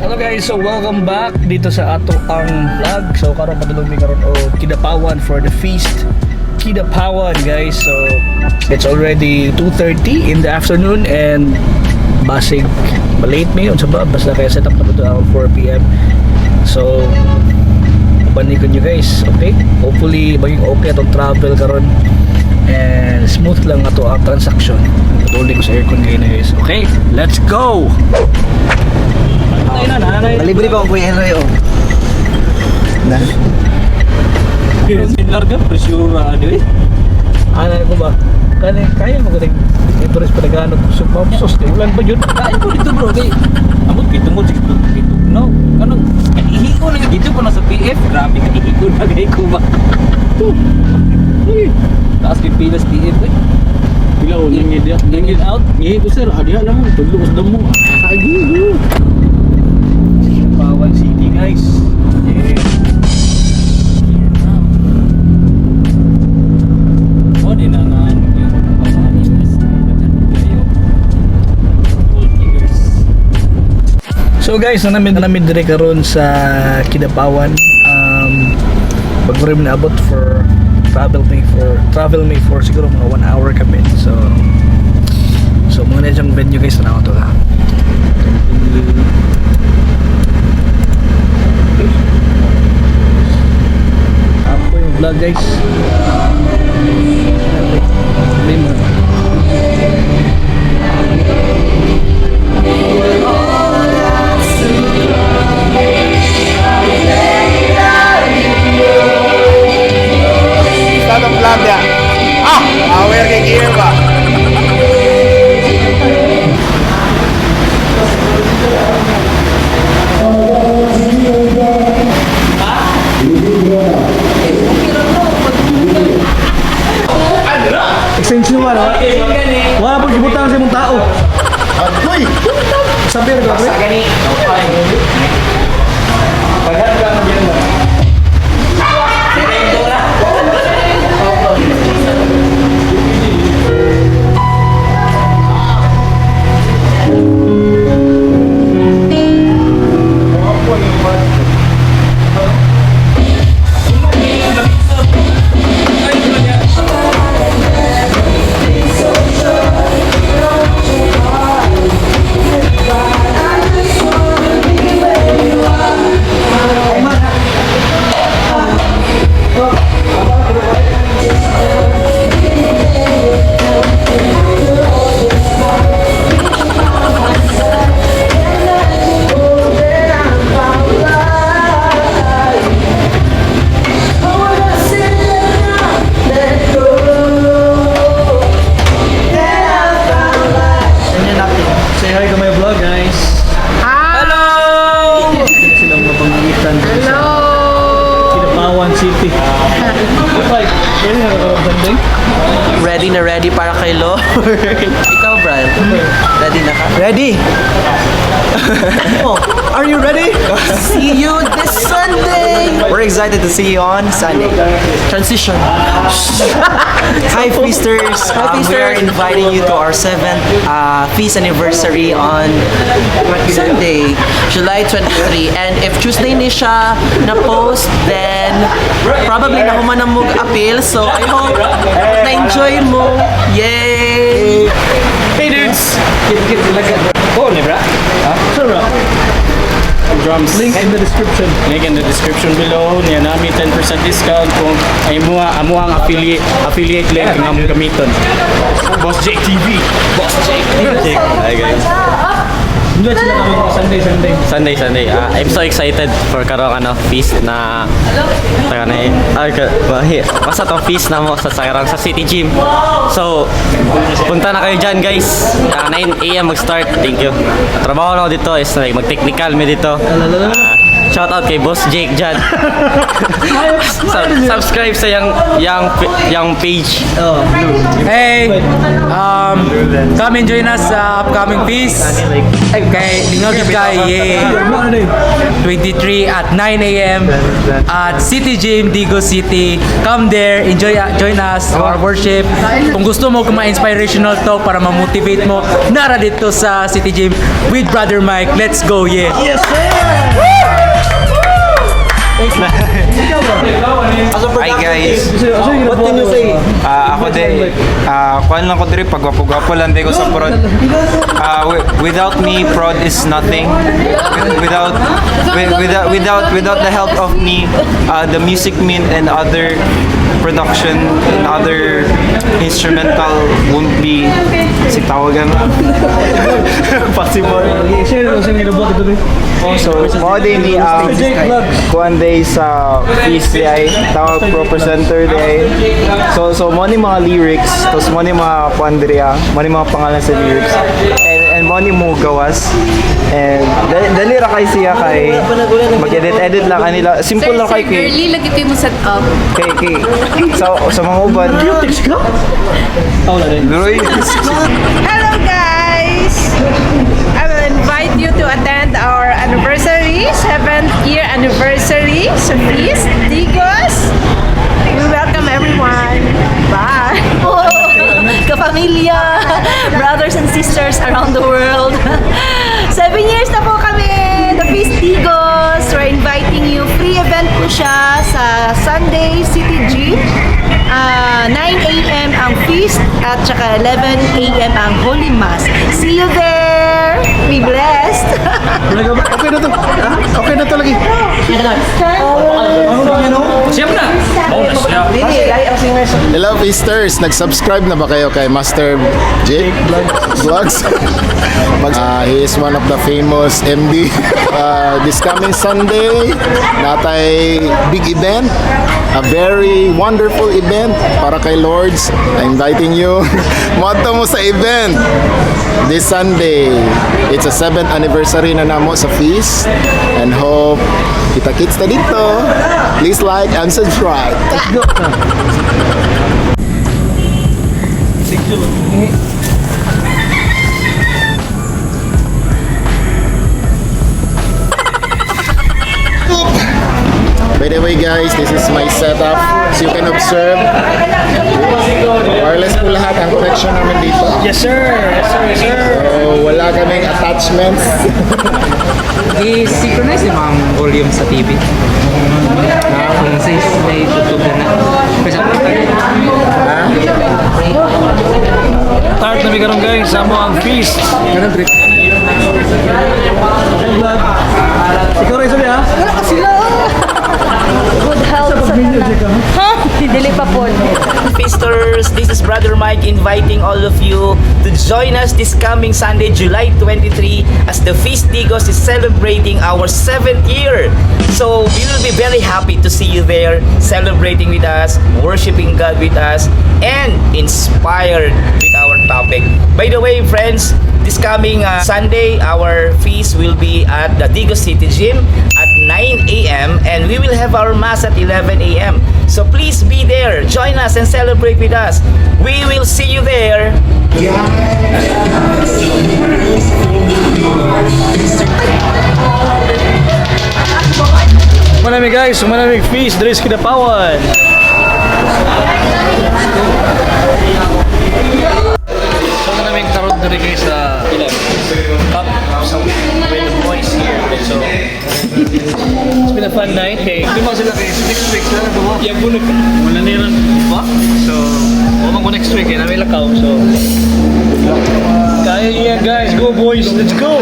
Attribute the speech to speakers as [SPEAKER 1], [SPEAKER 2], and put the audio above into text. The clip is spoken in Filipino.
[SPEAKER 1] Hello guys, so welcome back dito sa ato ang vlog. So karon padulong mi karon og Kidapawan for the feast. Kidapawan guys. So it's already 2:30 in the afternoon and basig malate mi unsa ba basta kaya set up na to around 4 PM. So panikon nyo guys, okay? Hopefully maging okay atong travel karon and smooth lang ato ang transaction. Patuloy ko sa aircon ngayon guys. Okay, let's go!
[SPEAKER 2] Bali-bali pa akong Kuya Henry, oh. Na?
[SPEAKER 1] Similar ka, presyo ano eh. Ano ko ba? Kaya mo ko interest pa nagano sa pamsos. Ulan ba yun?
[SPEAKER 3] Kaya ko dito bro, kay amot dito mo dito. No, kanang ihiko na dito ko na sa PF. Grabe ka ihiko na gay ko ba. Taas pipilas PF eh.
[SPEAKER 1] Bilaw nangid out.
[SPEAKER 3] Ngi ko sir, adiha lang tudlo us damo.
[SPEAKER 1] Kagi. Kidapawan City guys. Yeah.
[SPEAKER 3] Oh, di na nga
[SPEAKER 1] So guys, namin dire karon sa Kidapawan. Bago rin naabot for travel may for siguro mga 1 hour kami. So mga na diyang venue guys na ako to ha. Ako yung vlog guys.
[SPEAKER 2] Start ang vlog ya. Aware kay gear ba?
[SPEAKER 1] Extension mo ano? Wala pong gibutang sa imong tao.
[SPEAKER 2] Uy!
[SPEAKER 1] Sabi na ba?
[SPEAKER 3] gani. Pagat ka mo diyan ba?
[SPEAKER 1] Say hi to my vlog guys.
[SPEAKER 3] Hello!
[SPEAKER 1] Silang mapangitan. Hello! Kidapawan City. Like, ready na ka Sunday?
[SPEAKER 2] Ready na ready para kay Lord. Ikaw, Brian. Ready na ka? Ready! Oh, are you ready? See you this Sunday! We're excited to see you on Sunday. Transition. Hi, Feasters! We are inviting you to our 7th feast anniversary on Sunday, July 23. And if Tuesday ni siya na-post, then probably na humanang mong appeal. So I hope na-enjoy mo. Yay!
[SPEAKER 3] Hey dudes! Oh, ni bra?
[SPEAKER 1] Sure bro.
[SPEAKER 3] Drums.
[SPEAKER 1] Link in the description.
[SPEAKER 3] Link in the description below. Niya namin 10% discount kung ay mo ang affiliate link nga mo gamiton. Boss Jake TV. Boss Jake. Hi guys.
[SPEAKER 1] Enjoy sila kami Sunday.
[SPEAKER 4] I'm so excited for karong feast na basta tong feast na mo sa City Gym. So punta na kayo dyan guys. 9 AM mag-start. Thank you. Trabaho na ako dito is mag-technical me dito. Shout out kay Boss Jake dyan. Subscribe sa yung page.
[SPEAKER 5] Hey, come and join us sa upcoming feast. Kay Lingog Kay 23 at 9 AM at City Gym, Digo City. Come there, join us our worship. Kung gusto mo ma-inspirational talk para ma-motivate mo, nara dito sa City Gym with Brother Mike. Let's go, yeah.
[SPEAKER 1] Yes sir!
[SPEAKER 2] What can you say?
[SPEAKER 6] Ako din, kuhan lang ko diri, pagwapo-gwapo lang din ko sa prod. Without me, prod is nothing. Without the help of me, the music mint and other production and other instrumental won't be tawagan possible. So, mo din ni kuan day sa feast day tawag pro presenter day. So mo ni mga lyrics, tapos mo ni mga kuan diriya, mo ni mga pangalan sa lyrics. And mo ni mo gawas. And dali ra kay siya kay mag-edit lang kanila. Simple lang kay kay.
[SPEAKER 7] Early lagi tayo mo set up.
[SPEAKER 6] Kay sa mga uban.
[SPEAKER 8] Hello guys! I will invite you to attend our anniversary, 7th year anniversary sa Feast, Digos. We welcome everyone. Bye!
[SPEAKER 7] Kapamilya, brothers and sisters around the world. 7 years na po kami, the Feast Digos. We're inviting you. Free event po siya sa Sunday City Gym. 9 a.m. ang feast at saka 11 a.m. ang Holy Mass. See you there! Be blessed!
[SPEAKER 1] Okay na to. Okay na to lagi.
[SPEAKER 3] Siap na. Bonus siya.
[SPEAKER 9] Hello Feasters! Nag-subscribe na ba kayo kay Master Jake Vlogs? He is one of the famous MD. This coming Sunday, natay big event. A very wonderful event para kay Lords. I'm inviting you. Monto mo sa event this Sunday. It's a 7th anniversary na namo sa feast. And hope kita-kits na dito. Please like and subscribe. By the way guys, this is my setup. So you can observe, wireless po lahat ang connection namin dito.
[SPEAKER 1] Yes sir. Yes sir. Yes sir.
[SPEAKER 9] So wala kaming attachments.
[SPEAKER 5] I-synchronize yung mga volume sa TV. Kung since may tutug na kasi
[SPEAKER 1] Start na mi karon guys sa mo ang feast.
[SPEAKER 5] ganun break.
[SPEAKER 1] Ikaw rin sabi ha?
[SPEAKER 7] Good health sa tanan. Dili pa po.
[SPEAKER 2] Feasters, this is Brother Mike inviting all of you to join us this coming Sunday, July 23, as the Feast Digos is celebrating our 7th year. So we will be very happy to see you there, celebrating with us, worshiping God with us, and inspired with our topic. By the way, friends, this coming Sunday, our feast will be at the Digos City Gym at 9 a.m. and we will have our Mass at 11 a.m. So please be there, join us and celebrate with us. We will see you there.
[SPEAKER 1] Manami guys, manamig feast, there is Kidapawan. So manamig karon diri guys sa cup with the boys here. So it's been a fun night. Hey, di mo sila guys next week na duwa. Yeah, bunot. Wala na yan. Ba? So, wala ko next week eh, namin lakaw. So, kaya niya guys, go boys, let's go!